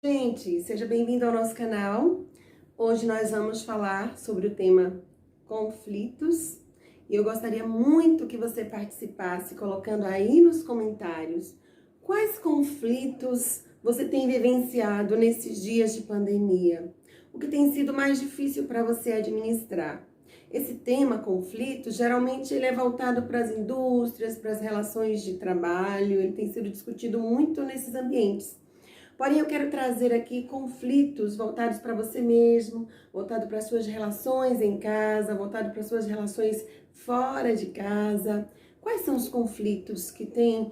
Gente, seja bem-vindo ao nosso canal. Hoje nós vamos falar sobre o tema conflitos. E eu gostaria muito que você participasse colocando aí nos comentários quais conflitos você tem vivenciado nesses dias de pandemia. O que tem sido mais difícil para você administrar? Esse tema, conflito, geralmente ele é voltado para as indústrias, para as relações de trabalho, ele tem sido discutido muito nesses ambientes. Porém, eu quero trazer aqui conflitos voltados para você mesmo, voltado para as suas relações em casa, voltado para as suas relações fora de casa. Quais são os conflitos que têm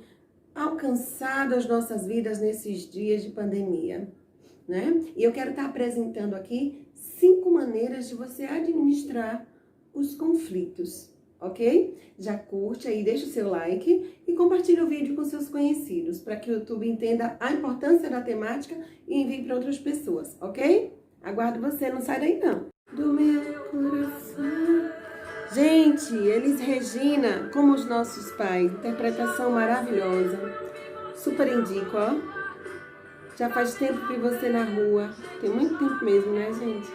alcançado as nossas vidas nesses dias de pandemia, né? E eu quero estar apresentando aqui 5 maneiras de você administrar os conflitos, ok? Já curte aí, deixa o seu like e compartilha o vídeo com seus conhecidos, para que o YouTube entenda a importância da temática e envie para outras pessoas, ok? Aguardo você, não sai daí não. Do meu coração. Gente, Elis Regina, como os nossos pais, interpretação maravilhosa. Super indico, ó. Já faz tempo que você na rua. Tem muito tempo mesmo, né, gente?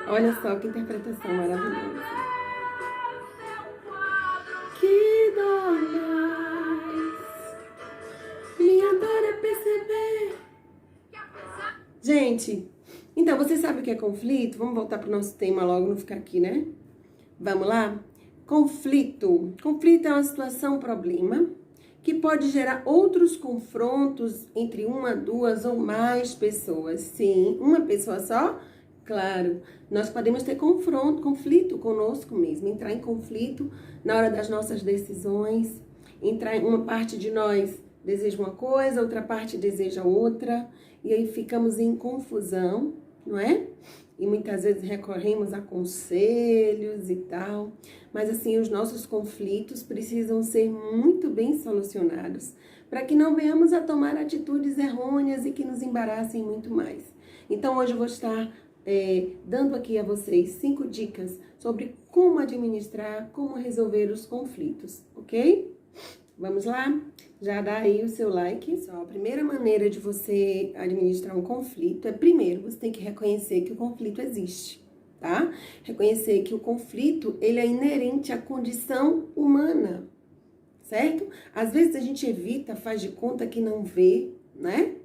Olha só que interpretação maravilhosa. Que dói mais, minha dor é perceber. Gente, então você sabe o que é conflito? Vamos voltar para o nosso tema logo, não ficar aqui, né? Vamos lá? Conflito. Conflito é uma situação, problema, que pode gerar outros confrontos entre uma, duas ou mais pessoas. Sim, uma pessoa só? Claro, nós podemos ter conflito conosco mesmo, entrar em conflito na hora das nossas decisões, entrar em uma parte de nós deseja uma coisa, outra parte deseja outra, e aí ficamos em confusão, não é? E muitas vezes recorremos a conselhos e tal, mas assim, os nossos conflitos precisam ser muito bem solucionados, para que não venhamos a tomar atitudes errôneas e que nos embaraçem muito mais. Então hoje eu vou estar dando aqui a vocês 5 dicas sobre como administrar, como resolver os conflitos, ok? Vamos lá? Já dá aí o seu like. Só a primeira maneira de você administrar um conflito é, primeiro, você tem que reconhecer que o conflito existe, tá? Reconhecer que o conflito, ele é inerente à condição humana, certo? Às vezes a gente evita, faz de conta que não vê, né?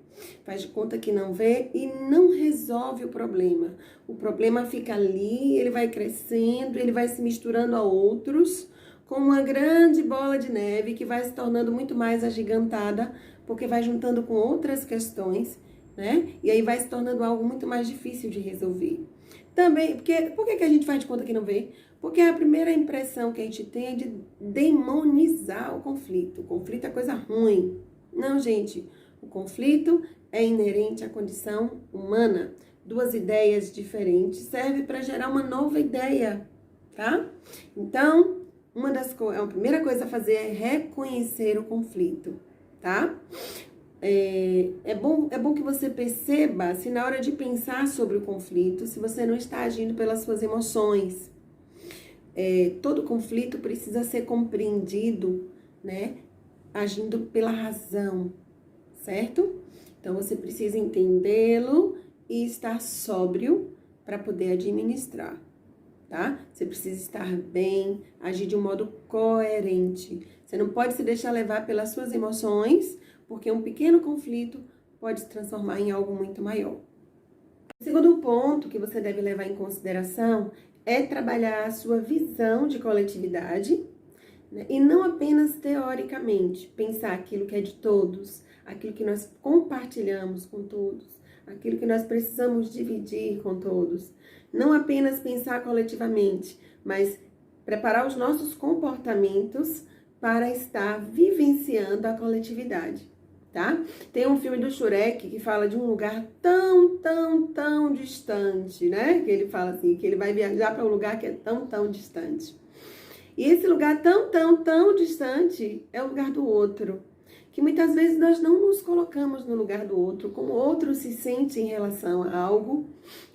Faz de conta que não vê e não resolve o problema. O problema fica ali, ele vai crescendo, ele vai se misturando a outros, como uma grande bola de neve que vai se tornando muito mais agigantada, porque vai juntando com outras questões, né? E aí vai se tornando algo muito mais difícil de resolver. Também, por que a gente faz de conta que não vê? Porque a primeira impressão que a gente tem é de demonizar o conflito. O conflito é coisa ruim. Não, gente. O conflito é inerente à condição humana. 2 ideias diferentes servem para gerar uma nova ideia, tá? Então, a primeira coisa a fazer é reconhecer o conflito, tá? É bom que você perceba se na hora de pensar sobre o conflito, se você não está agindo pelas suas emoções. Todo conflito precisa ser compreendido, né? Agindo pela razão, certo? Então, você precisa entendê-lo e estar sóbrio para poder administrar, tá? Você precisa estar bem, agir de um modo coerente. Você não pode se deixar levar pelas suas emoções, porque um pequeno conflito pode se transformar em algo muito maior. O segundo ponto que você deve levar em consideração é trabalhar a sua visão de coletividade, né? E não apenas teoricamente, pensar aquilo que é de todos, aquilo que nós compartilhamos com todos, aquilo que nós precisamos dividir com todos. Não apenas pensar coletivamente, mas preparar os nossos comportamentos para estar vivenciando a coletividade, tá? Tem um filme do Shrek que fala de um lugar tão distante, né? Que ele fala assim, que ele vai viajar para um lugar que é tão distante. E esse lugar tão distante é o lugar do outro, que muitas vezes nós não nos colocamos no lugar do outro, como o outro se sente em relação a algo.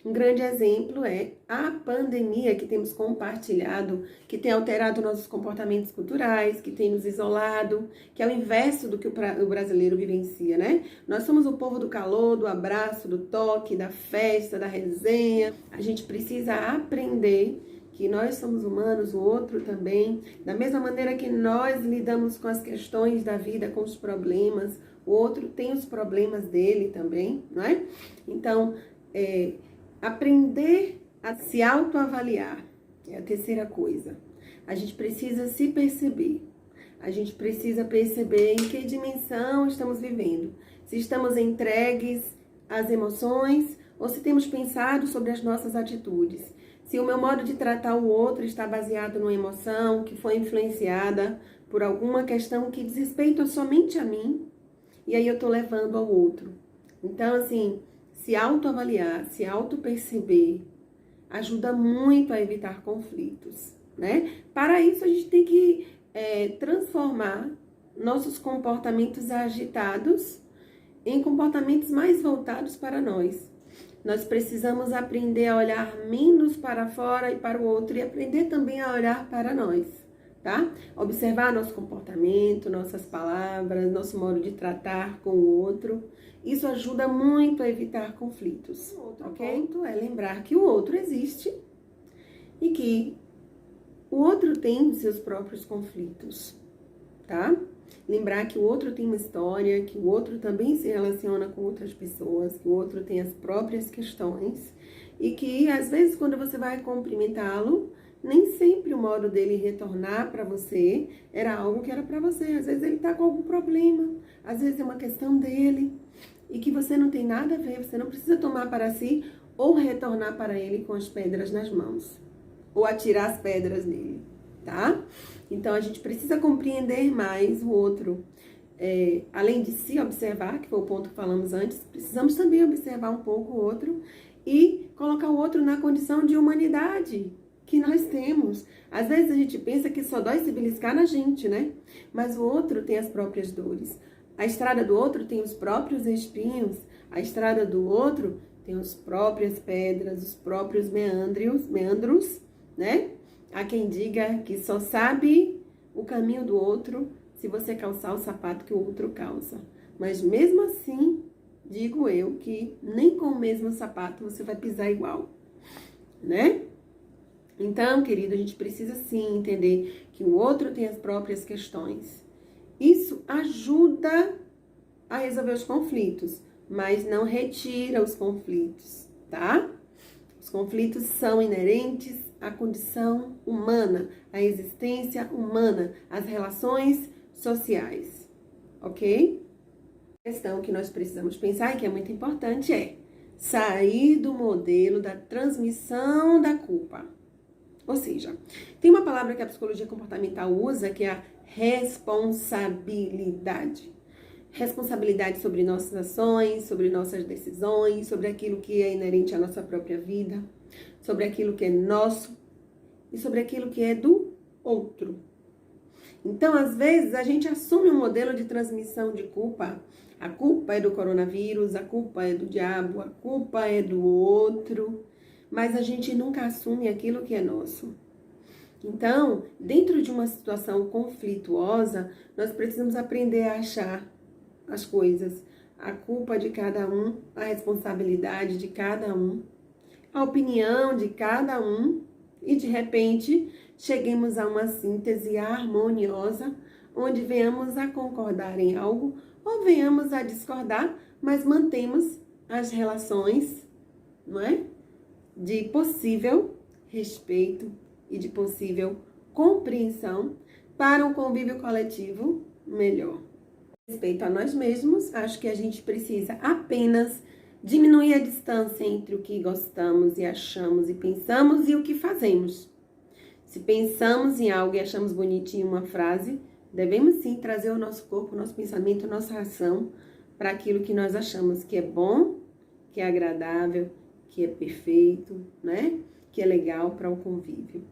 Um grande exemplo é a pandemia que temos compartilhado, que tem alterado nossos comportamentos culturais, que tem nos isolado, que é o inverso do que o brasileiro vivencia, né? Nós somos o povo do calor, do abraço, do toque, da festa, da resenha. A gente precisa aprender que nós somos humanos, o outro também. Da mesma maneira que nós lidamos com as questões da vida, com os problemas, o outro tem os problemas dele também, não é? Então, aprender a se autoavaliar é a terceira coisa. A gente precisa se perceber. A gente precisa perceber em que dimensão estamos vivendo. Se estamos entregues às emoções ou se temos pensado sobre as nossas atitudes. Se o meu modo de tratar o outro está baseado numa emoção que foi influenciada por alguma questão que diz respeito somente a mim, e aí eu estou levando ao outro. Então, assim, se autoavaliar, se autoperceber, ajuda muito a evitar conflitos, né? Para isso, a gente tem que transformar nossos comportamentos agitados em comportamentos mais voltados para nós. Nós precisamos aprender a olhar menos para fora e para o outro e aprender também a olhar para nós, tá? Observar nosso comportamento, nossas palavras, nosso modo de tratar com o outro. Isso ajuda muito a evitar conflitos, ok? Ponto é lembrar que o outro existe e que o outro tem seus próprios conflitos, tá? Lembrar que o outro tem uma história, que o outro também se relaciona com outras pessoas, que o outro tem as próprias questões e que, às vezes, quando você vai cumprimentá-lo, nem sempre o modo dele retornar para você era algo que era para você. Às vezes ele está com algum problema, às vezes é uma questão dele e que você não tem nada a ver, você não precisa tomar para si ou retornar para ele com as pedras nas mãos ou atirar as pedras nele, tá? Então, a gente precisa compreender mais o outro. Além de se observar, que foi o ponto que falamos antes, precisamos também observar um pouco o outro e colocar o outro na condição de humanidade que nós temos. Às vezes a gente pensa que só dói se beliscar na gente, né? Mas o outro tem as próprias dores. A estrada do outro tem os próprios espinhos. A estrada do outro tem as próprias pedras, os próprios meandros, né? Há quem diga que só sabe o caminho do outro se você calçar o sapato que o outro calça. Mas mesmo assim, digo eu que nem com o mesmo sapato você vai pisar igual, né? Então, querido, a gente precisa sim entender que o outro tem as próprias questões. Isso ajuda a resolver os conflitos, mas não retira os conflitos, tá? Os conflitos são inerentes à condição humana, à existência humana, às relações sociais, ok? A questão que nós precisamos pensar e que é muito importante é sair do modelo da transmissão da culpa. Ou seja, tem uma palavra que a psicologia comportamental usa que é a responsabilidade. Responsabilidade sobre nossas ações, sobre nossas decisões, sobre aquilo que é inerente à nossa própria vida, sobre aquilo que é nosso e sobre aquilo que é do outro. Então, às vezes, a gente assume um modelo de transmissão de culpa. A culpa é do coronavírus, a culpa é do diabo, a culpa é do outro, mas a gente nunca assume aquilo que é nosso. Então, dentro de uma situação conflituosa, nós precisamos aprender a achar as coisas, a culpa de cada um, a responsabilidade de cada um, a opinião de cada um e, de repente, cheguemos a uma síntese harmoniosa, onde venhamos a concordar em algo ou venhamos a discordar, mas mantemos as relações, não é? De possível respeito e de possível compreensão para um convívio coletivo melhor. Respeito a nós mesmos, acho que a gente precisa apenas diminuir a distância entre o que gostamos e achamos e pensamos e o que fazemos. Se pensamos em algo e achamos bonitinho uma frase, devemos sim trazer o nosso corpo, o nosso pensamento, a nossa ação para aquilo que nós achamos que é bom, que é agradável, que é perfeito, né? Que é legal para o convívio.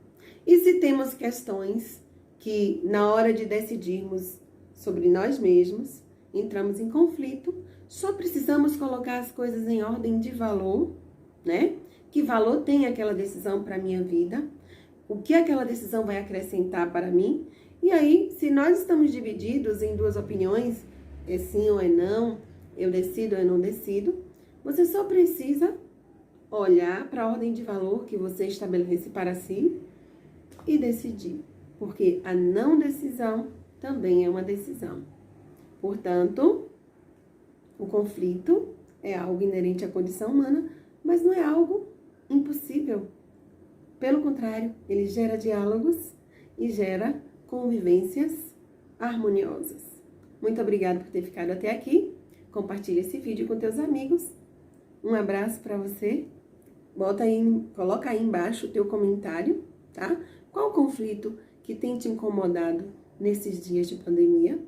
E se temos questões que, na hora de decidirmos sobre nós mesmos, entramos em conflito, só precisamos colocar as coisas em ordem de valor, né? Que valor tem aquela decisão para a minha vida? O que aquela decisão vai acrescentar para mim? E aí, se nós estamos divididos em duas opiniões, é sim ou é não, eu decido ou eu não decido, você só precisa olhar para a ordem de valor que você estabelece para si e decidir. Porque a não decisão também é uma decisão. Portanto, o conflito é algo inerente à condição humana, mas não é algo impossível. Pelo contrário, ele gera diálogos e gera convivências harmoniosas. Muito obrigada por ter ficado até aqui. Compartilhe esse vídeo com teus amigos. Um abraço para você. Coloca aí embaixo o teu comentário, tá? Qual o conflito que tem te incomodado nesses dias de pandemia?